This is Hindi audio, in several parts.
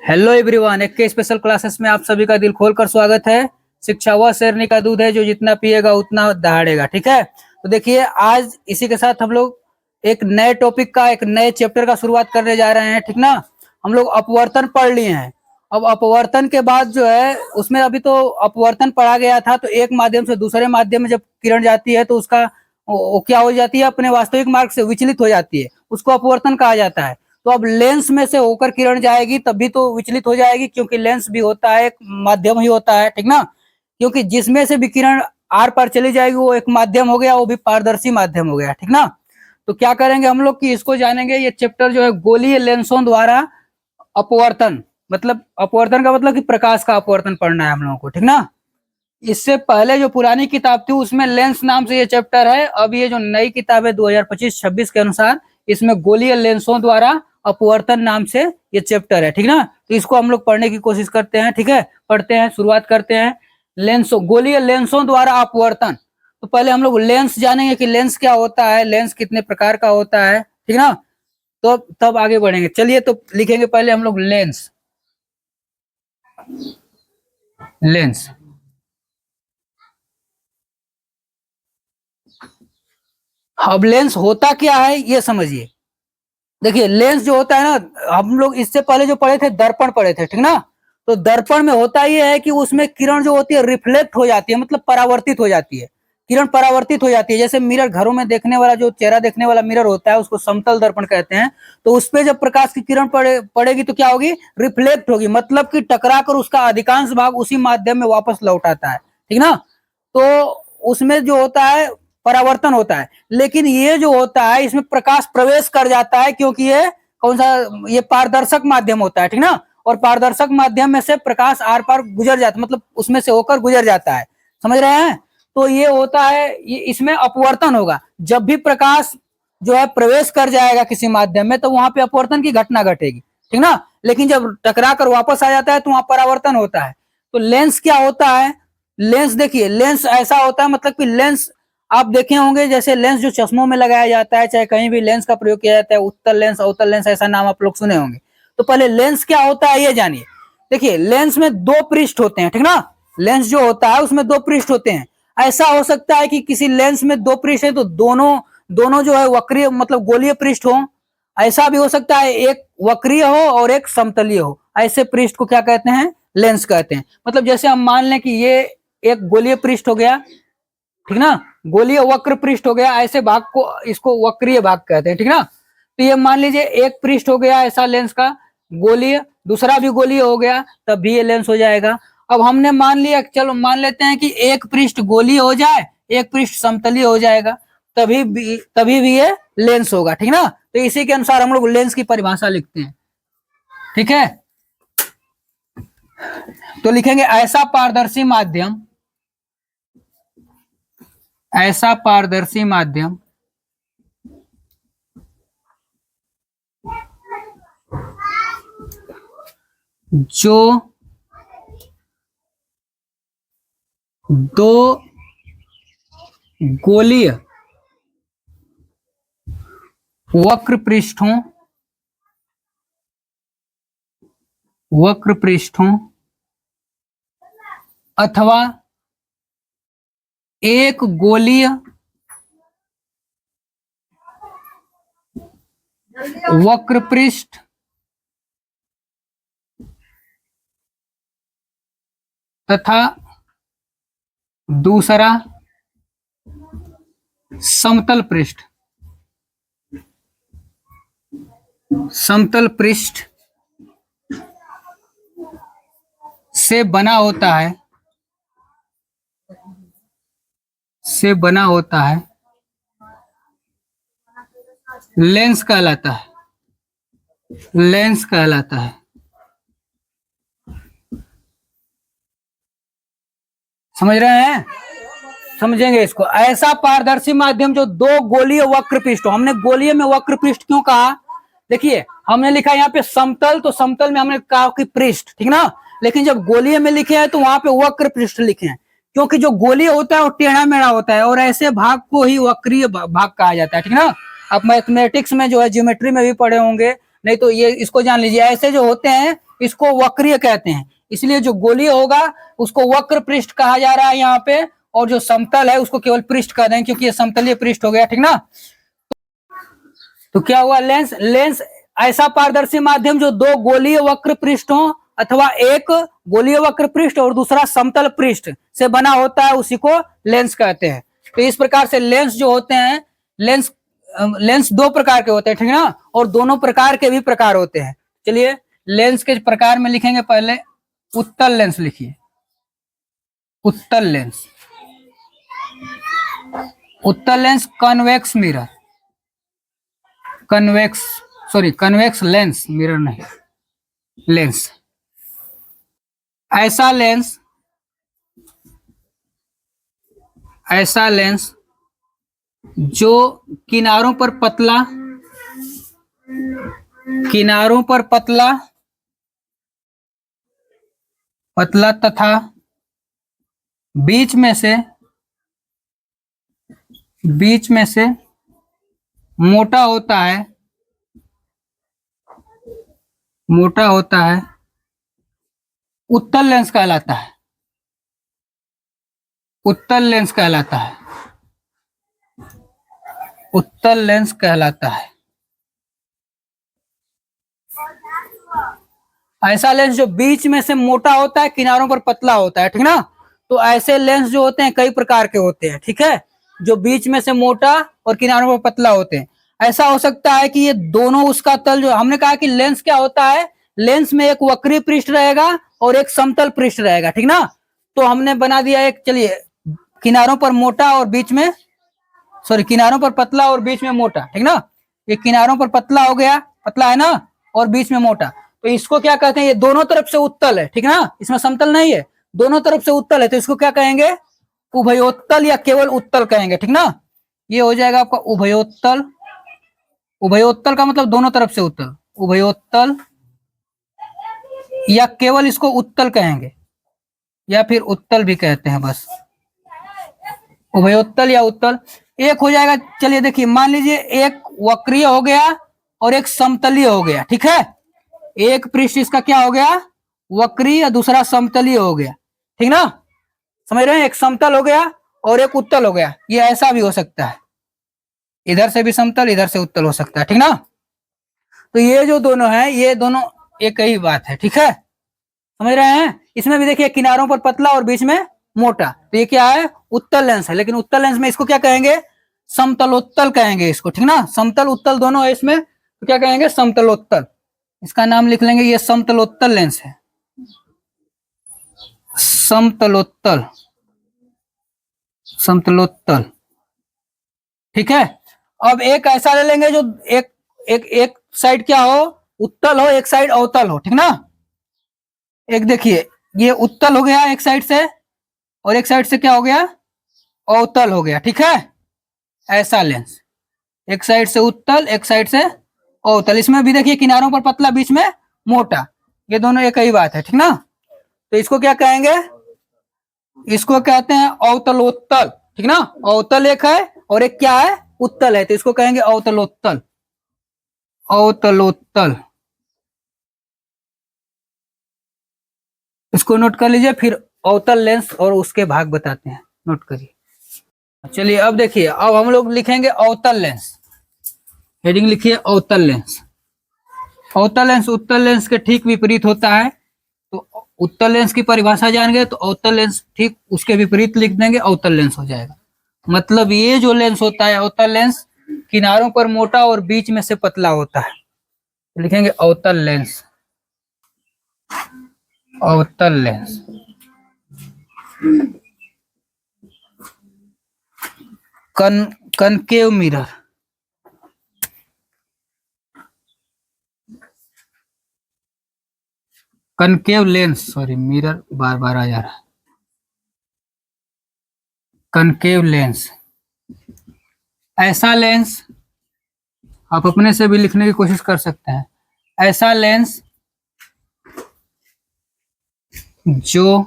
हेलो एवरीवन, एक के स्पेशल क्लासेस में आप सभी का दिल खोलकर स्वागत है। शिक्षा वह शेरनी का दूध है जो जितना पिएगा उतना दहाड़ेगा। ठीक है, तो देखिए आज इसी के साथ हम लोग एक नए टॉपिक का, एक नए चैप्टर का शुरुआत करने जा रहे हैं। ठीक ना, हम लोग अपवर्तन पढ़ लिए हैं। अब अपवर्तन के बाद जो है उसमें अभी तो अपवर्तन पढ़ा गया था, तो एक माध्यम से दूसरे माध्यम में जब किरण जाती है तो उसका वो क्या हो जाती है, अपने वास्तविक मार्ग से विचलित हो जाती है, उसको अपवर्तन कहा जाता है। तो अब लेंस में से होकर किरण जाएगी तभी तो विचलित हो जाएगी, क्योंकि लेंस भी होता है एक माध्यम ही होता है। ठीक ना, क्योंकि जिसमें से भी किरण आर पार चली जाएगी वो एक माध्यम हो गया, वो भी पारदर्शी माध्यम हो गया। ठीक ना, तो क्या करेंगे हम लोग कि इसको जानेंगे। ये चैप्टर जो है गोलीय लेंसों द्वारा अपवर्तन, मतलब अपवर्तन का मतलब कि प्रकाश का अपवर्तन पढ़ना है हम लोगों को। ठीक ना, इससे पहले जो पुरानी किताब थी उसमें लेंस नाम से ये चैप्टर है। अब ये जो नई किताब है 2025-26 के अनुसार, इसमें गोलीय लेंसों द्वारा अपवर्तन नाम से ये चैप्टर है। ठीक ना, तो इसको हम लोग पढ़ने की कोशिश करते हैं। ठीक है, पढ़ते हैं, शुरुआत करते हैं। लेंसों, गोलीय लेंसों द्वारा अपवर्तन। तो पहले हम लोग लेंस जानेंगे कि लेंस क्या होता है, लेंस कितने प्रकार का होता है। ठीक ना, तो तब आगे बढ़ेंगे। चलिए, तो लिखेंगे पहले हम लोग लेंस। लेंस, अब लेंस होता क्या है ये समझिए। देखिए लेंस जो होता है ना, हम लोग इससे पहले जो पढ़े थे दर्पण पढ़े थे। ठीक ना, तो दर्पण में होता ये है कि उसमें किरण जो होती है रिफ्लेक्ट हो जाती है, मतलब परावर्तित हो जाती है। किरण परावर्तित हो जाती है। जैसे मिरर, घरों में देखने वाला जो चेहरा देखने वाला मिरर होता है उसको समतल दर्पण कहते हैं। तो उस पर जब प्रकाश की किरण पड़ेगी तो क्या होगी, रिफ्लेक्ट होगी, मतलब कि टकरा कर उसका अधिकांश भाग उसी माध्यम में वापस लौट आता है। ठीक ना, तो उसमें जो होता है परावर्तन होता है। लेकिन ये जो होता है इसमें प्रकाश प्रवेश कर जाता है, क्योंकि ये कौन सा, ये पारदर्शक माध्यम होता है। ठीक ना, और पारदर्शक माध्यम में से प्रकाश आर पार गुजर जाता है, मतलब उसमें से होकर गुजर जाता है। समझ रहे हैं, तो ये होता है, ये इसमें अपवर्तन होगा। जब भी प्रकाश जो है प्रवेश कर जाएगा किसी माध्यम में तो वहां पे अपवर्तन की घटना घटेगी। ठीक ना, लेकिन जब टकरा कर वापस आ जाता है तो वहां परावर्तन होता है। तो लेंस क्या होता है, लेंस देखिए, लेंस ऐसा होता है, मतलब कि लेंस आप देखे होंगे, जैसे लेंस जो चश्मों में लगाया जाता है, चाहे कहीं भी लेंस का प्रयोग किया जाता है, उत्तल लेंस, अवतल लेंस, ऐसा नाम आप लोग सुने होंगे। तो पहले लेंस क्या होता है ये जानिए। देखिए लेंस में दो पृष्ठ होते हैं। ठीक ना, लेंस जो होता है उसमें दो पृष्ठ होते हैं। ऐसा हो सकता है कि किसी लेंस में दो पृष्ठ है तो दोनों दोनों जो है वक्रीय, मतलब गोलीय पृष्ठ हो। ऐसा भी हो सकता है एक वक्रीय हो और एक समतलीय हो। ऐसे पृष्ठ को क्या कहते हैं, लेंस कहते हैं। मतलब जैसे हम मान लें कि ये एक गोलीय पृष्ठ हो गया। ठीक ना, गोलीय वक्र पृष्ठ हो गया, ऐसे भाग को इसको वक्रीय भाग कहते हैं। ठीक ना, तो ये मान लीजिए एक पृष्ठ हो गया ऐसा लेंस का गोलीय, दूसरा भी गोलीय हो गया, तब भी ये लेंस हो जाएगा। अब हमने मान लिया, चलो मान लेते हैं कि एक पृष्ठ गोलीय हो जाए, एक पृष्ठ समतलीय हो जाएगा, तभी भी ये लेंस होगा। ठीक ना, तो इसी के अनुसार हम लोग लेंस की परिभाषा लिखते हैं। ठीक है, तो लिखेंगे ऐसा पारदर्शी माध्यम, ऐसा पारदर्शी माध्यम जो दो गोलीय वक्र पृष्ठों अथवा एक गोलीय वक्र पृष्ठ तथा दूसरा समतल पृष्ठ, समतल पृष्ठ से बना होता है, से बना होता है, लेंस कहलाता है, लेंस कहलाता है। समझ रहे हैं, समझेंगे इसको। ऐसा पारदर्शी माध्यम जो दो गोलीय वक्र पृष्ठ हो। हमने गोलीय में वक्र पृष्ठ क्यों कहा, देखिए हमने लिखा यहाँ पे समतल, तो समतल में हमने कहा कि पृष्ठ। ठीक ना, लेकिन जब गोलीय में लिखे हैं तो वहां पे वक्र पृष्ठ लिखे हैं, क्योंकि जो गोलीय होता है वो टेढ़ा मेढ़ा होता है और ऐसे भाग को ही वक्रीय भाग कहा जाता है। ठीक ना, आप मैथमेटिक्स में जो है ज्योमेट्री में भी पढ़े होंगे, नहीं तो ये इसको जान लीजिए। ऐसे जो होते हैं इसको वक्रीय कहते हैं। इसलिए जो गोलीय होगा उसको वक्र पृष्ठ कहा जा रहा है यहाँ पे, और जो समतल है उसको केवल पृष्ठ कह दें, क्योंकि ये समतलीय पृष्ठ हो गया, ठीक ना। तो क्या हुआ, लेंस। लेंस ऐसा पारदर्शी माध्यम जो दो गोलीय वक्र पृष्ठ हो अथवा एक गोलीय वक्र पृष्ठ और दूसरा समतल पृष्ठ से बना होता है, उसी को लेंस कहते हैं। तो इस प्रकार से लेंस जो होते हैं, लेंस दो प्रकार के होते हैं, ठीक है ना, और दोनों प्रकार के भी प्रकार होते हैं। चलिए लेंस के प्रकार में लिखेंगे, पहले उत्तल लेंस लिखिए। उत्तल लेंस, उत्तल lens convex mirror, convex lens, mirror नहीं, लेंस। ऐसा लेंस जो किनारों पर पतला तथा बीच में से मोटा होता है, उत्तल लेंस कहलाता है। उत्तल लेंस कहलाता है। ऐसा लेंस जो बीच में से मोटा होता है, किनारों पर पतला होता है, ठीक ना। तो ऐसे लेंस जो होते हैं कई प्रकार के होते हैं, ठीक है, जो बीच में से मोटा और किनारों पर पतला होते हैं। ऐसा हो सकता है कि ये दोनों, उसका तल जो हमने कहा कि लेंस क्या होता है, लेंस में एक वक्रीय पृष्ठ रहेगा और एक समतल पृष्ठ रहेगा, ठीक ना। तो हमने बना दिया एक, चलिए, किनारों पर मोटा और बीच में, किनारों पर पतला और बीच में मोटा, ठीक ना। ये किनारों पर पतला हो गया, पतला है ना, और बीच में मोटा, तो इसको क्या कहते हैं, ये दोनों तरफ से उत्तल है, ठीक ना, इसमें समतल नहीं है, दोनों तरफ से उत्तल है, तो इसको क्या कहेंगे, उभयोत्तल या केवल उत्तल कहेंगे, ठीक ना। ये हो जाएगा आपका उभयोत्तल। उभयोत्तल का मतलब दोनों तरफ से उत्तल, उभयोत्तल, या केवल इसको उत्तल कहेंगे, या फिर उत्तल भी कहते हैं, बस उभयोत्तल या उत्तल। एक हो जाएगा, चलिए देखिए, मान लीजिए एक वक्रीय हो गया और एक समतलीय हो गया, ठीक है। एक पृष्ठ इसका क्या हो गया, वक्रीय, दूसरा समतलीय हो गया, ठीक ना, समझ रहे हैं। एक समतल हो गया और एक उत्तल हो गया, ये ऐसा भी हो सकता है, इधर से भी समतल, इधर से उत्तल हो सकता है, ठीक ना। तो ये जो दोनों है, ये दोनों एक ही बात है, ठीक है, समझ रहे हैं। इसमें भी देखिए किनारों पर पतला और बीच में मोटा, तो ये क्या है, उत्तल लेंस है। लेकिन उत्तल लेंस में इसको क्या कहेंगे, समतलोत्तल कहेंगे इसको, ठीक ना। समतल उत्तल दोनों है इसमें, तो क्या कहेंगे, समतलोत्तल। इसका नाम लिख लेंगे, ये समतलोत्तल लेंस है, समतलोत्तल, समतलोत्तल, ठीक है। अब एक ऐसा ले लेंगे जो एक साइड क्या हो, उत्तल हो, एक साइड अवतल हो, ठीक ना। एक देखिए, ये उत्तल हो गया एक साइड से, और एक साइड से क्या हो गया, अवतल हो गया, ठीक है। ऐसा लेंस, एक साइड से उत्तल, एक साइड से अवतल। इसमें भी देखिए किनारों पर पतला, बीच में मोटा, ये दोनों एक ही बात है, ठीक ना। तो इसको क्या कहेंगे, इसको कहते हैं अवतलोत्तल, ठीक ना। अवतल एक है और एक क्या है, उत्तल है, तो इसको कहेंगे अवतलोत्तल, अवतलोत्तल। इसको नोट कर लीजिए, फिर अवतल लेंस और उसके भाग बताते हैं, नोट करिए। चलिए अब देखिए, अब हम लोग लिखेंगे अवतल लेंस। हेडिंग लिखिए अवतल लेंस। अवतल लेंस उत्तल लेंस के ठीक विपरीत होता है। तो उत्तल लेंस की परिभाषा जान गए, तो अवतल लेंस ठीक उसके विपरीत लिख देंगे, अवतल लेंस हो जाएगा। मतलब ये जो लेंस होता है अवतल लेंस, किनारों पर मोटा और बीच में से पतला होता है, तो लिखेंगे अवतल लेंस, अवतल lens. Concave mirror, concave lens, mirror बार बार आ जा रहा है, कनकेव लेंस। ऐसा लेंस, आप अपने से भी लिखने की कोशिश कर सकते हैं। ऐसा लेंस जो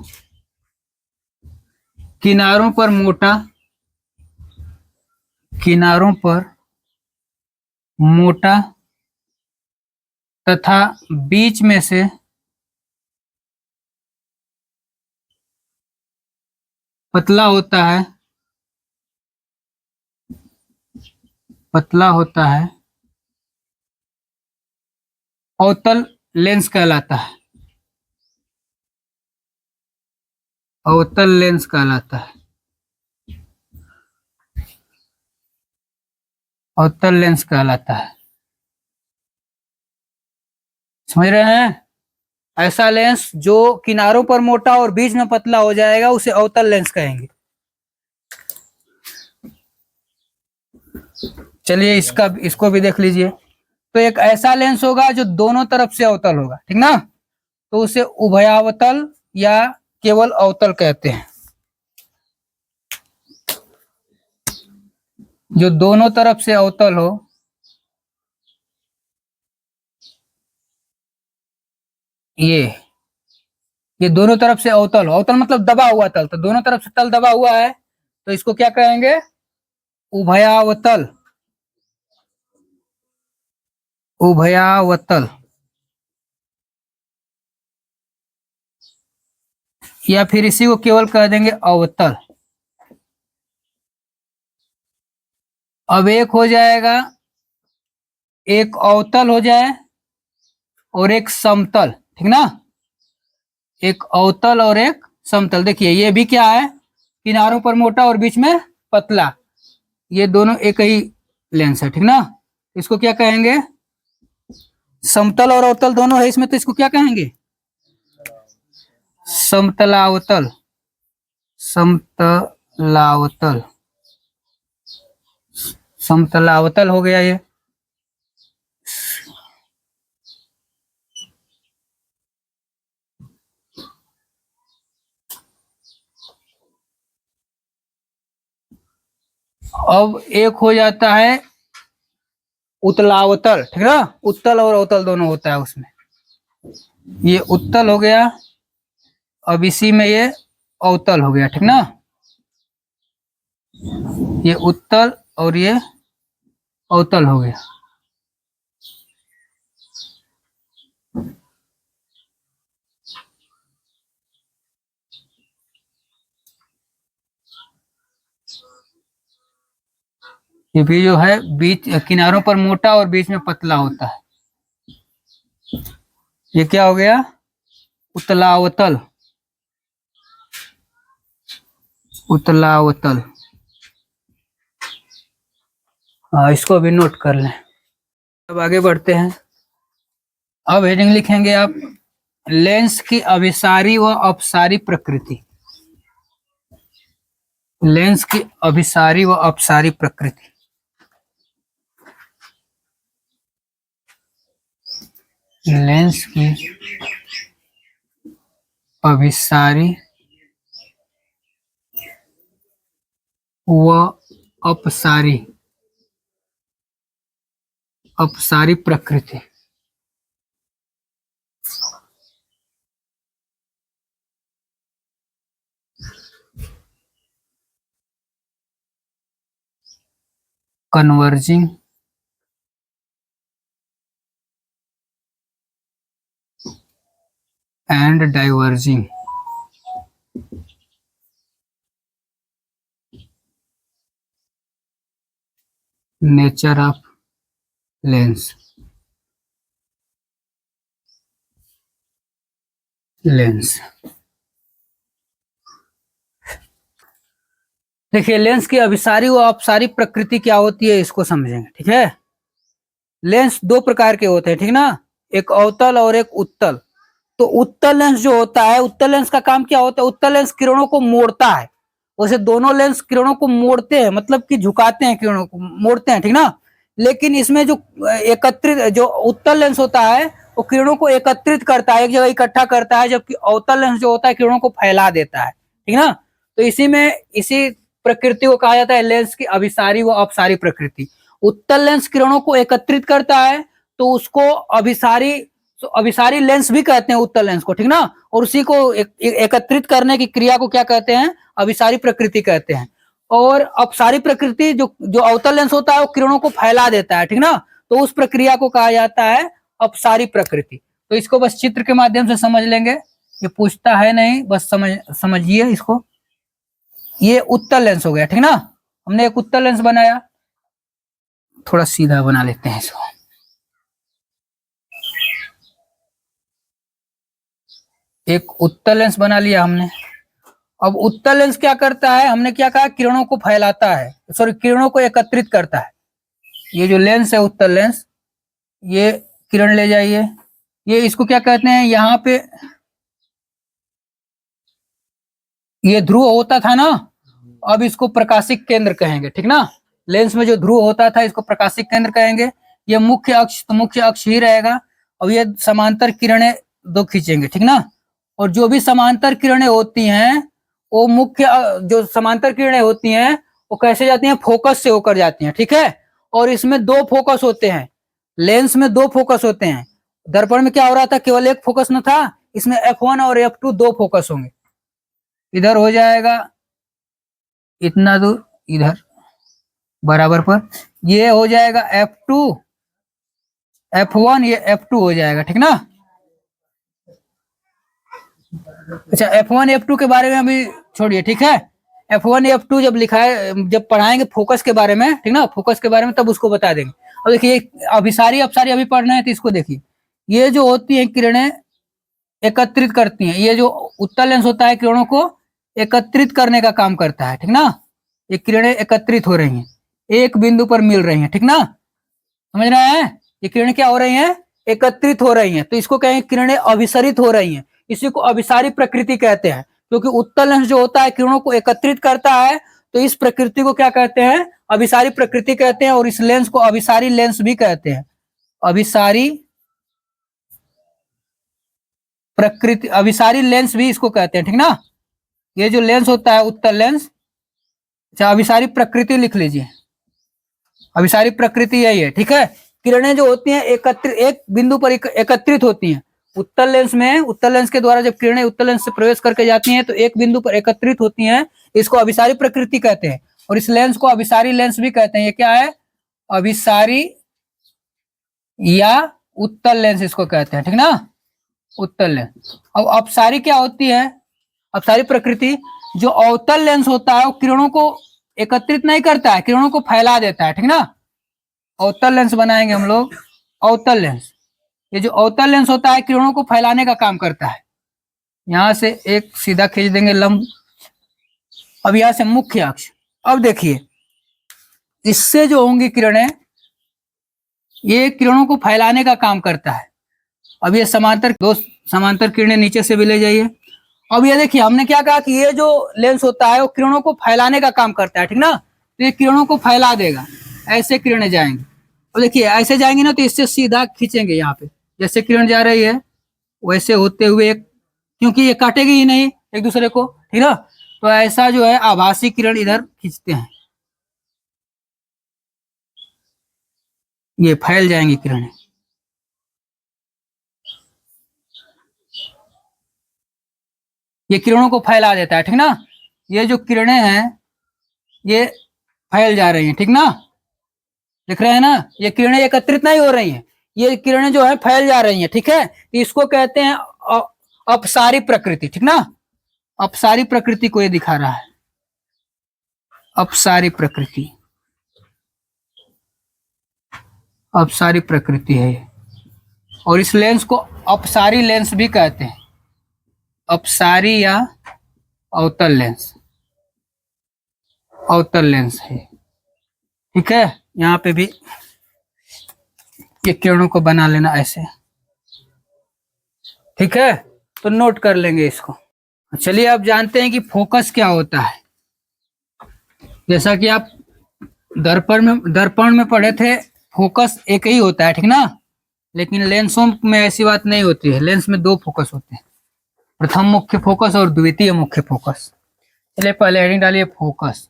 किनारों पर मोटा तथा बीच में से पतला होता है, पतला होता है, अवतल लेंस कहलाता है, अवतल लेंस कहलाता है, अवतल लेंस कहलाता है। समझ रहे हैं? ऐसा लेंस जो किनारों पर मोटा और बीच में पतला हो जाएगा उसे अवतल लेंस कहेंगे। चलिए इसको भी देख लीजिए। तो एक ऐसा लेंस होगा जो दोनों तरफ से अवतल होगा, ठीक ना, तो उसे उभयावतल या केवल अवतल कहते हैं। जो दोनों तरफ से अवतल हो, ये दोनों तरफ से अवतल हो, अवतल मतलब दबा हुआ तल, तो दोनों तरफ से तल दबा हुआ है तो इसको क्या कहेंगे? उभयावतल, उभयावतल, या फिर इसी को केवल कह देंगे अवतल। अब एक हो जाएगा, एक अवतल हो जाए और एक समतल, ठीक ना, एक अवतल और एक समतल। देखिए ये भी क्या है, किनारों पर मोटा और बीच में पतला, ये दोनों एक ही लेंस है, ठीक ना। इसको क्या कहेंगे? समतल और अवतल दोनों है इसमें, तो इसको क्या कहेंगे? समतलावतल, समतलावतल, समतलावतल हो गया ये। अब एक हो जाता है उत्तलावतल, ठीक ना, उत्तल और अवतल दोनों होता है उसमें। ये उत्तल हो गया, अब इसी में ये अवतल हो गया, ठीक ना, ये उत्तल और ये अवतल हो गया। ये भी जो है बीच किनारों पर मोटा और बीच में पतला होता है। ये क्या हो गया? उत्तलावतल, उत्तलावतल। हाँ, इसको भी नोट कर लें। अब आगे बढ़ते हैं। अब हेडिंग लिखेंगे आप, लेंस की अभिसारी व अपसारी प्रकृति। लेंस की अभिसारी व अपसारी प्रकृति। लेंस की अभिसारी व अपसारी, अपसारी प्रकृति। Converging and diverging. Nature of lens, lens. देखिए लेंस की अभिसारी व अपसारी प्रकृति क्या होती है इसको समझेंगे, ठीक है। लेंस दो प्रकार के होते हैं, ठीक ना, एक अवतल और एक उत्तल। तो उत्तल लेंस जो होता है, उत्तल लेंस का काम क्या होता है? उत्तल लेंस किरणों को मोड़ता है। वैसे दोनों लेंस किरणों को मोड़ते हैं, मतलब कि झुकाते हैं, किरणों को मोड़ते हैं, ठीक ना। लेकिन इसमें जो एकत्रित, जो उत्तल लेंस होता है वो किरणों को एकत्रित करता है, एक जगह इकट्ठा करता है, जबकि अवतल लेंस जो होता है किरणों को फैला देता है, ठीक ना। तो इसी में इसी प्रकृति को कहा जाता है लेंस की अभिसारी व अपसारी प्रकृति। उत्तल लेंस किरणों को एकत्रित करता है तो उसको अभिसारी, तो अभिसारी लेंस भी कहते हैं उत्तल लेंस को, ठीक ना। और उसी को एकत्रित करने की क्रिया को क्या कहते हैं? अभिसारी प्रकृति कहते हैं। और अपसारी प्रकृति जो जो अवतल लेंस होता है वो किरणों को फैला देता है, ठीक ना, तो उस प्रक्रिया को कहा जाता है अपसारी प्रकृति। तो इसको बस चित्र के माध्यम से समझ लेंगे, ये पूछता है नहीं, बस समझिए इसको। ये उत्तल लेंस हो गया, ठीक ना। हमने एक उत्तल लेंस बनाया, थोड़ा सीधा बना लेते हैं इसको। एक उत्तल लेंस बना लिया हमने। अब उत्तल लेंस क्या करता है, हमने क्या कहा, किरणों को फैलाता है, सॉरी किरणों को एकत्रित करता है। ये जो लेंस है उत्तल लेंस, ये किरण ले जाइए, ये इसको क्या कहते हैं, यहाँ पे ये ध्रुव होता था ना, अब इसको प्रकाशिक केंद्र कहेंगे, ठीक ना। लेंस में जो ध्रुव होता था इसको प्रकाशिक केंद्र कहेंगे। ये मुख्य अक्ष, तो मुख्य अक्ष ही रहेगा। अब ये समांतर किरणें दो खींचेंगे, ठीक ना। और जो भी समांतर किरणें होती हैं वो मुख्य जो समांतर किरणें होती हैं वो कैसे जाती हैं, फोकस से होकर जाती हैं, ठीक है। और इसमें दो फोकस होते हैं, लेंस में दो फोकस होते हैं। दर्पण में क्या हो रहा था, केवल एक फोकस न था, इसमें F1 और F2 दो फोकस होंगे। इधर हो जाएगा इतना दूर, इधर बराबर पर, ये हो जाएगा F2 F1, ये F2 हो जाएगा, ठीक ना। अच्छा F1 F2 के बारे में अभी छोड़िए, ठीक है। F1 F2 जब लिखा है, जब पढ़ाएंगे फोकस के बारे में, ठीक ना, फोकस के बारे में तब उसको बता देंगे। अब देखिए अभिसारी अपसारी अभी पढ़ना है तो इसको देखिए, ये जो होती है किरणें एकत्रित करती हैं, ये जो उत्तल लेंस होता है किरणों को एकत्रित करने का काम करता है, ठीक ना। ये किरणें एकत्रित हो रही हैं, एक बिंदु पर मिल रही हैं, ठीक ना, समझ रहे हैं। ये किरणें क्या हो रही हैं, एकत्रित हो रही हैं, तो इसको कहेंगे किरणें अभिसरित हो रही हैं। इसी को अभिसारी प्रकृति कहते हैं, क्योंकि उत्तल लेंस जो होता है किरणों को एकत्रित करता है, तो इस प्रकृति को क्या कहते हैं, अभिसारी प्रकृति कहते हैं। और इस लेंस को अभिसारी लेंस भी कहते हैं, अभिसारी प्रकृति, अभिसारी लेंस भी इसको कहते हैं, ठीक ना। ये जो लेंस होता है उत्तल लेंस, अच्छा अभिसारी प्रकृति लिख लीजिए, अभिसारी प्रकृति यही है, ठीक है। किरणें जो होती हैं एकत्रित, एक बिंदु पर एकत्रित होती हैं। उत्तल लेंस में, उत्तल लेंस के द्वारा जब किरणें उत्तल लेंस से प्रवेश करके जाती हैं तो एक बिंदु पर एकत्रित होती हैं, इसको अभिसारी प्रकृति कहते हैं। और इस लेंस को अभिसारी लेंस भी कहते हैं। ये क्या है, अभिसारी या उत्तल लेंस इसको कहते हैं, ठीक ना, उत्तल लेंस। अब अपसारी क्या होती है, अपसारी प्रकृति, जो अवतल लेंस होता है वो किरणों को एकत्रित नहीं करता है, किरणों को फैला देता है, ठीक ना। अवतल लेंस बनाएंगे हम लोग, अवतल लेंस। ये जो अवतल लेंस होता है किरणों को फैलाने का काम करता है। यहां से एक सीधा खींच देंगे लंब। अब यहां से मुख्य अक्ष, अब देखिए इससे जो होंगी किरणें, ये किरणों को फैलाने का काम करता है। अब ये समांतर, दो समांतर किरणें नीचे से भी ले जाइए। अब ये देखिए हमने क्या कहा कि ये जो लेंस होता है वो किरणों को फैलाने का काम करता है, ठीक ना। तो ये किरणों को फैला देगा, ऐसे किरणें जाएंगी। अब देखिए ऐसे जाएंगी ना तो इससे सीधा खींचेंगे, यहाँ पे जैसे किरण जा रही है वैसे होते हुए, क्योंकि ये काटेगी ही नहीं एक दूसरे को, ठीक ना। तो ऐसा जो है आभासी किरण इधर खींचते हैं, ये फैल जाएंगी किरणें। ये किरणों को फैला देता है, ठीक ना। ये जो किरणें हैं ये फैल जा रही हैं, ठीक ना, दिख रहे हैं ना। ये किरणें एकत्रित नहीं हो रही हैं, ये किरणें जो है फैल जा रही हैं, ठीक है। इसको कहते हैं अपसारी प्रकृति, ठीक ना। अपसारी प्रकृति को ये दिखा रहा है, अपसारी प्रकृति, अपसारी प्रकृति है ये। और इस लेंस को अपसारी लेंस भी कहते हैं, अपसारी या अवतल लेंस, अवतल लेंस है, ठीक है। यहाँ पे भी ये किरणों को बना लेना ऐसे, ठीक है। तो नोट कर लेंगे इसको। चलिए अब जानते हैं कि फोकस क्या होता है। जैसा कि आप दर्पण में पढ़े थे, फोकस एक ही होता है, ठीक ना। लेकिन लेंसों में ऐसी बात नहीं होती है, लेंस में दो फोकस होते हैं, प्रथम मुख्य फोकस और द्वितीय मुख्य फोकस। चलिए पहले हेडिंग डालिए फोकस।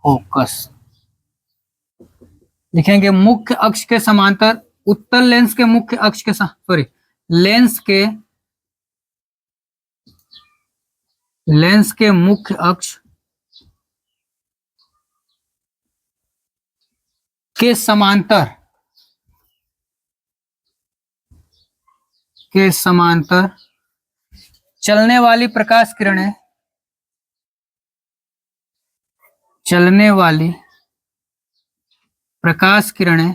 फोकस लिखेंगे मुख्य अक्ष के समांतर, उत्तल लेंस के मुख्य अक्ष के सॉरी लेंस के मुख्य अक्ष के समांतर चलने वाली प्रकाश किरणें, चलने वाली प्रकाश किरणें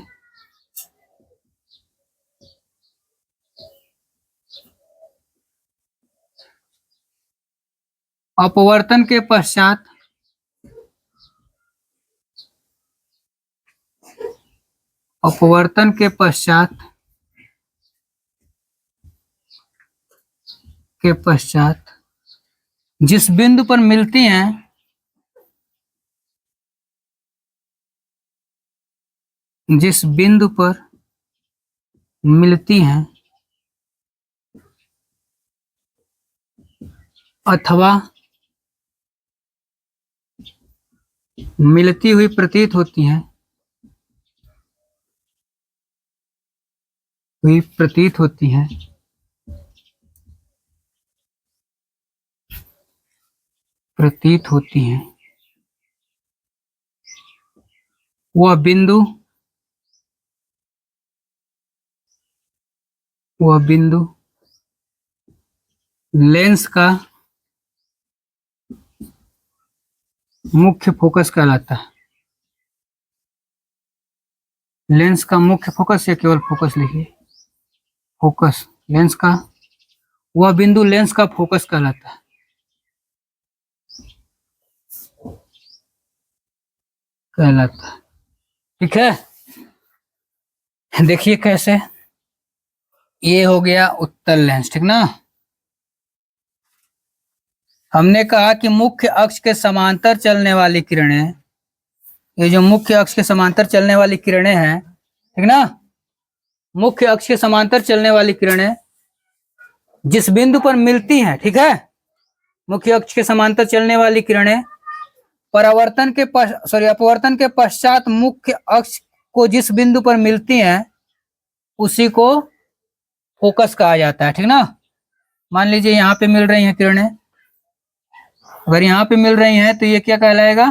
अपवर्तन के पश्चात अपवर्तन के पश्चात जिस बिंदु पर मिलती हैं, जिस बिंदु पर मिलती हैं अथवा मिलती हुई प्रतीत होती हैं, प्रतीत होती हैं वह बिंदु लेंस का मुख्य फोकस कहलाता है। लेंस का मुख्य फोकस या केवल फोकस लिखिए, फोकस, लेंस का, वह बिंदु लेंस का फोकस कहलाता है। ठीक है, देखिए कैसे, ये हो गया उत्तल लेंस, ठीक ना। हमने कहा कि मुख्य अक्ष के समांतर चलने वाली किरणें, ये जो मुख्य अक्ष के समांतर चलने वाली किरणें हैं, ठीक ना, मुख्य अक्ष के समांतर चलने वाली किरणें जिस बिंदु पर मिलती हैं, ठीक है, मुख्य अक्ष के समांतर चलने वाली किरणें अपवर्तन के पश्चात मुख्य अक्ष को जिस बिंदु पर मिलती हैं उसी को फोकस कहा जाता है, ठीक ना। मान लीजिए यहाँ पे मिल रही हैं किरणें, अगर यहाँ पे मिल रही हैं तो ये क्या कहलाएगा,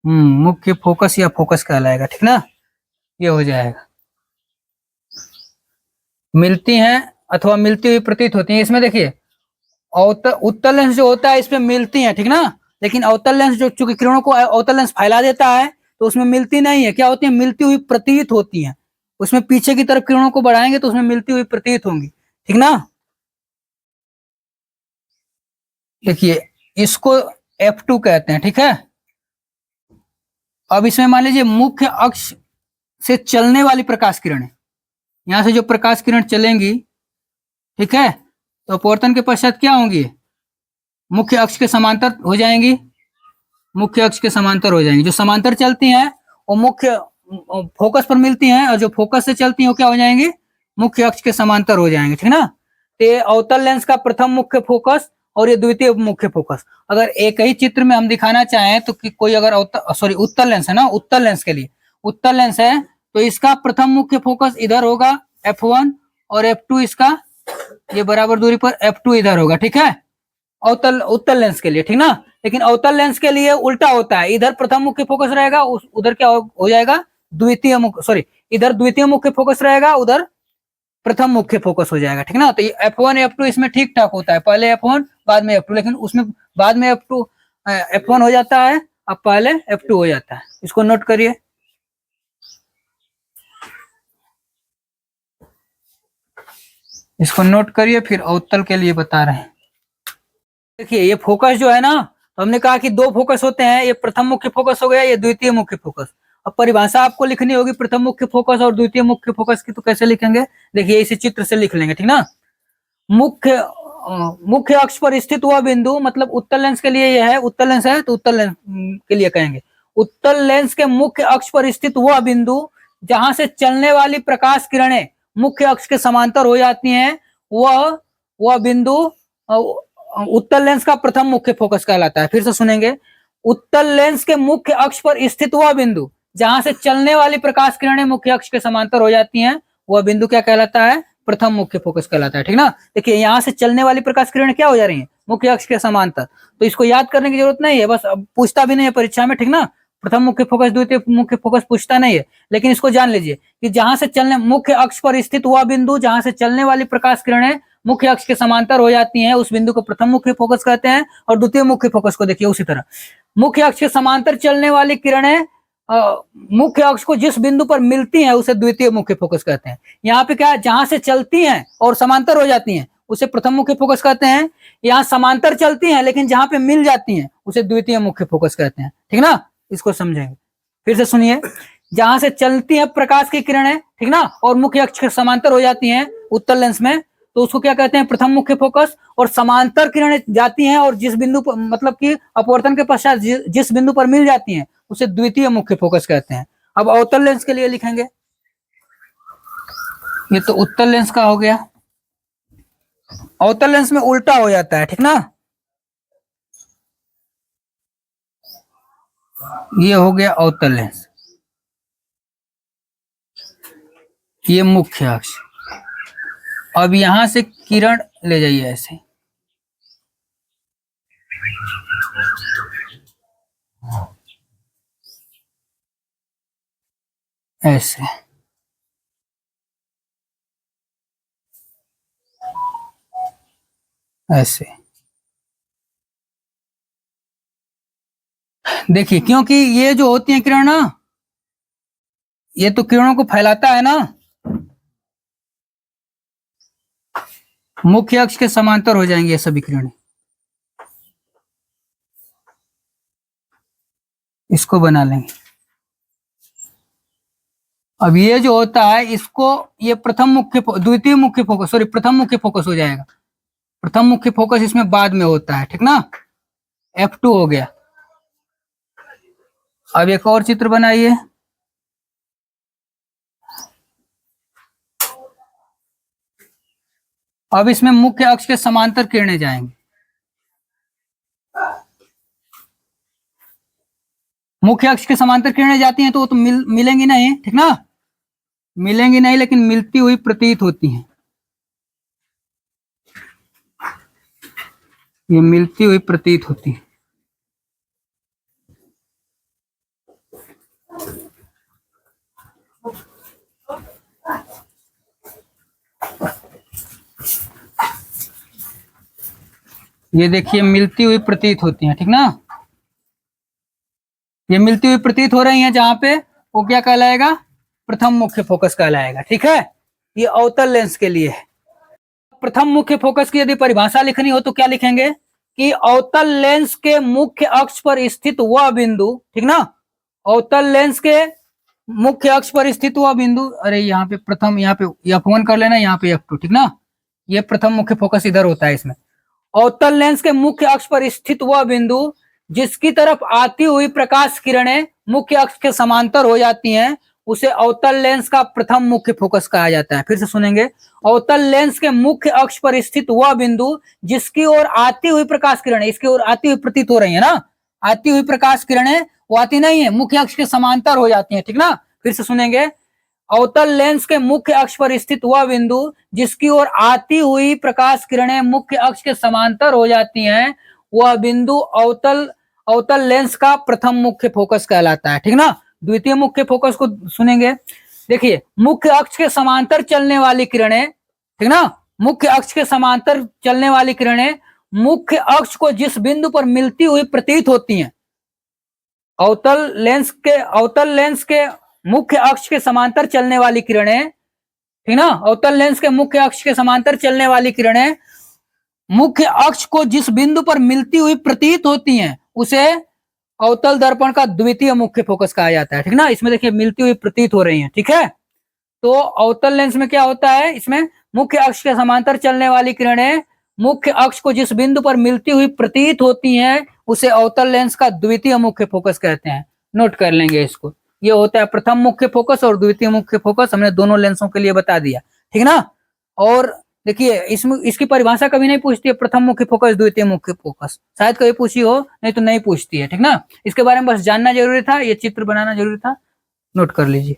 मुख्य फोकस या फोकस कहलाएगा, ठीक ना, ये हो जाएगा। मिलती हैं अथवा मिलती हुई प्रतीत होती हैं, इसमें देखिए उत्तल लेंस जो होता है इसमें मिलती हैं, ठीक ना, लेकिन अवतल लेंस जो चूंकि किरणों को अवतल लेंस फैला देता है तो उसमें मिलती नहीं है, क्या होती है, मिलती हुई प्रतीत होती हैं। उसमें पीछे की तरफ किरणों को बढ़ाएंगे तो उसमें मिलती हुई प्रतीत होंगी, ठीक ना। देखिए इसको F2 कहते हैं, ठीक है। अब इसमें मान लीजिए मुख्य अक्ष से चलने वाली प्रकाश किरणें, यहां से जो प्रकाश किरण चलेंगी, ठीक है, तो अपवर्तन के पश्चात क्या होंगी, मुख्य अक्ष के समांतर हो जाएंगी, मुख्य अक्ष के समांतर हो जाएंगी। जो समांतर चलती हैं वो मुख्य फोकस पर मिलती हैं, और जो फोकस से चलती हैं वो क्या हो जाएंगी, मुख्य अक्ष के समांतर हो जाएंगे, ठीक ना। तो ये अवतल लेंस का प्रथम मुख्य फोकस और ये द्वितीय मुख्य फोकस। अगर एक ही चित्र में हम दिखाना चाहें तो कि कोई अगर उत्तल लेंस है ना, उत्तल लेंस के लिए उत्तल लेंस है तो इसका प्रथम मुख्य फोकस इधर होगा F1 और F2 इसका ये बराबर दूरी पर F2 इधर होगा, ठीक है, उत्तल लेंस के लिए, ठीक ना। लेकिन अवतल लेंस के लिए उल्टा होता है, इधर प्रथम मुख्य फोकस रहेगा, उधर क्या हो जाएगा, इधर द्वितीय मुख्य फोकस रहेगा, उधर प्रथम मुख्य फोकस हो जाएगा, ठीक ना। तो ये F1 F2 इसमें ठीक ठाक होता है, पहले F1 बाद में F2, लेकिन उसमें बाद में F1 हो जाता है, अब पहले F2 हो जाता है। इसको नोट करिए। इसको नोट करिए, फिर अवतल के लिए बता रहे हैं। देखिए ये फोकस जो है ना, तो हमने कहा कि दो फोकस होते हैं, ये प्रथम मुख्य फोकस हो गया, ये द्वितीय मुख्य फोकस। अब परिभाषा आपको लिखनी होगी प्रथम मुख्य फोकस और द्वितीय मुख्य फोकस की, तो कैसे लिखेंगे, देखिए इसी चित्र से लिख लेंगे, ठीक ना। मुख्य अक्ष पर स्थित हुआ बिंदु, मतलब उत्तल लेंस के लिए यह है, उत्तल लेंस है तो उत्तल लेंस के लिए कहेंगे, उत्तल लेंस के मुख्य अक्ष पर स्थित हुआ बिंदु जहां से चलने वाली प्रकाश किरणें मुख्य अक्ष के समांतर हो जाती हैं, वह बिंदु उत्तल लेंस का प्रथम मुख्य फोकस कहलाता है। फिर से सुनेंगे, उत्तल लेंस के मुख्य अक्ष पर स्थित हुआ बिंदु जहां से चलने वाली प्रकाश किरणें मुख्य अक्ष के समांतर हो जाती हैं, वह बिंदु क्या कहलाता है, प्रथम मुख्य फोकस कहलाता है, ठीक ना। देखिए यहाँ से चलने वाली प्रकाश किरणें क्या हो जा रही हैं, मुख्य अक्ष के समांतर, तो इसको याद करने की जरूरत नहीं है, बस पूछता भी नहीं है परीक्षा में, ठीक ना। प्रथम मुख्य फोकस द्वितीय मुख्य फोकस पूछता नहीं है, लेकिन इसको जान लीजिए कि जहां से चलने मुख्य अक्ष पर स्थित हुआ बिंदु जहां से चलने वाली प्रकाश किरणें मुख्य अक्ष के समांतर हो जाती हैं उस बिंदु को प्रथम मुख्य फोकस कहते हैं। और द्वितीय मुख्य फोकस को देखिए उसी तरह मुख्य अक्ष के समांतर चलने वाली किरणें मुख्य अक्ष को जिस बिंदु पर मिलती हैं उसे द्वितीय मुख्य फोकस कहते हैं। यहाँ पे क्या है, जहां से चलती हैं और समांतर हो जाती हैं उसे प्रथम मुख्य फोकस कहते हैं। यहाँ समांतर चलती हैं लेकिन जहां पे मिल जाती हैं उसे द्वितीय मुख्य फोकस कहते हैं। ठीक ना, इसको समझेंगे। फिर से सुनिए, जहां से चलती हैं प्रकाश की किरणें, ठीक ना, और मुख्य अक्ष के समांतर हो जाती हैं उत्तल लेंस में, तो उसको क्या कहते हैं, प्रथम मुख्य फोकस। और समांतर किरणें जाती हैं और जिस बिंदु पर मतलब कि अपवर्तन के पश्चात जिस बिंदु पर मिल जाती हैं उसे द्वितीय मुख्य फोकस कहते हैं। अब अवतल लेंस के लिए लिखेंगे, ये तो उत्तल लेंस का हो गया। अवतल लेंस में उल्टा हो जाता है, ठीक ना, ये हो गया अवतल लेंस, ये मुख्य अक्ष। अब यहां से किरण ले जाइए ऐसे, ऐसे, ऐसे देखिए, क्योंकि ये जो होती है किरण ना, ये तो किरणों को फैलाता है ना, मुख्य अक्ष के समांतर हो जाएंगे ये सभी किरणें। इसको बना लेंगे। अब ये जो होता है इसको, ये प्रथम मुख्य द्वितीय मुख्य फोकस, सॉरी प्रथम मुख्य फोकस हो जाएगा। प्रथम मुख्य फोकस इसमें बाद में होता है, ठीक ना, F2 हो गया। अब एक और चित्र बनाइए, अब इसमें मुख्य अक्ष के समांतर किरणें जाएंगी। मुख्य अक्ष के समांतर किरणें जाती हैं तो वो तो मिलेंगी नहीं, ठीक ना, मिलेंगी नहीं, लेकिन मिलती हुई प्रतीत होती हैं। ये मिलती हुई प्रतीत होती है। ये देखिए मिलती हुई प्रतीत होती हैं, ठीक ना, ये मिलती हुई प्रतीत हो रही हैं जहां पे, वो क्या कहलाएगा, प्रथम मुख्य फोकस कहलाएगा। ठीक है, ये अवतल लेंस के लिए है। प्रथम मुख्य फोकस की यदि परिभाषा लिखनी हो तो क्या लिखेंगे कि अवतल लेंस के मुख्य अक्ष पर स्थित वह बिंदु, ठीक ना, अवतल लेंस के मुख्य अक्ष पर स्थित वह बिंदु, अरे यहाँ पे प्रथम, यहाँ पे F1 कर लेना, यहाँ पे F2, ठीक ना, ये प्रथम मुख्य फोकस इधर होता है इसमें। अवतल लेंस के मुख्य अक्ष पर स्थित वह बिंदु जिसकी तरफ आती हुई प्रकाश किरणें मुख्य अक्ष के समांतर हो जाती हैं उसे अवतल लेंस का प्रथम मुख्य फोकस कहा जाता है। फिर से सुनेंगे, अवतल लेंस के मुख्य अक्ष पर स्थित वह बिंदु जिसकी ओर आती हुई प्रकाश किरणें, इसकी ओर आती हुई प्रतीत हो रही है ना, आती हुई प्रकाश किरणें वो आती नहीं है, मुख्य अक्ष के समांतर हो जाती है, ठीक ना। फिर से सुनेंगे, अवतल लेंस के मुख्य अक्ष पर स्थित वह बिंदु जिसकी ओर आती हुई प्रकाश किरणें मुख्य अक्ष के समांतर हो जाती हैं वह बिंदु अवतल लेंस का प्रथम मुख्य फोकस कहलाता है, ठीक ना। द्वितीय मुख्य फोकस को सुनेंगे, देखिए मुख्य अक्ष के समांतर चलने वाली किरणें, ठीक ना, मुख्य अक्ष के समांतर चलने वाली किरणें मुख्य अक्ष को जिस बिंदु पर मिलती हुई प्रतीत होती हैं, अवतल लेंस के मुख्य अक्ष के समांतर चलने वाली किरणें, ठीक ना, अवतल लेंस के मुख्य अक्ष के समांतर चलने वाली किरणें मुख्य अक्ष को जिस बिंदु पर मिलती हुई प्रतीत होती हैं उसे अवतल दर्पण का द्वितीय मुख्य फोकस कहा जाता है, ठीक ना। इसमें देखिए मिलती हुई प्रतीत हो रही हैं, ठीक है। तो अवतल लेंस में क्या होता है, इसमें मुख्य अक्ष के समांतर चलने वाली किरणें मुख्य अक्ष को जिस बिंदु पर मिलती हुई प्रतीत होती हैं उसे अवतल लेंस का द्वितीय मुख्य फोकस कहते हैं। नोट कर लेंगे इसको, ये होता है प्रथम मुख्य फोकस और द्वितीय मुख्य फोकस, हमने दोनों लेंसों के लिए बता दिया, ठीक ना। और देखिए इसमें इसकी परिभाषा कभी नहीं पूछती है, प्रथम मुख्य फोकस द्वितीय मुख्य फोकस, शायद कभी पूछी हो, नहीं तो नहीं पूछती है, ठीक ना। इसके बारे में बस जानना जरूरी था, ये चित्र बनाना जरूरी था, नोट कर लीजिए।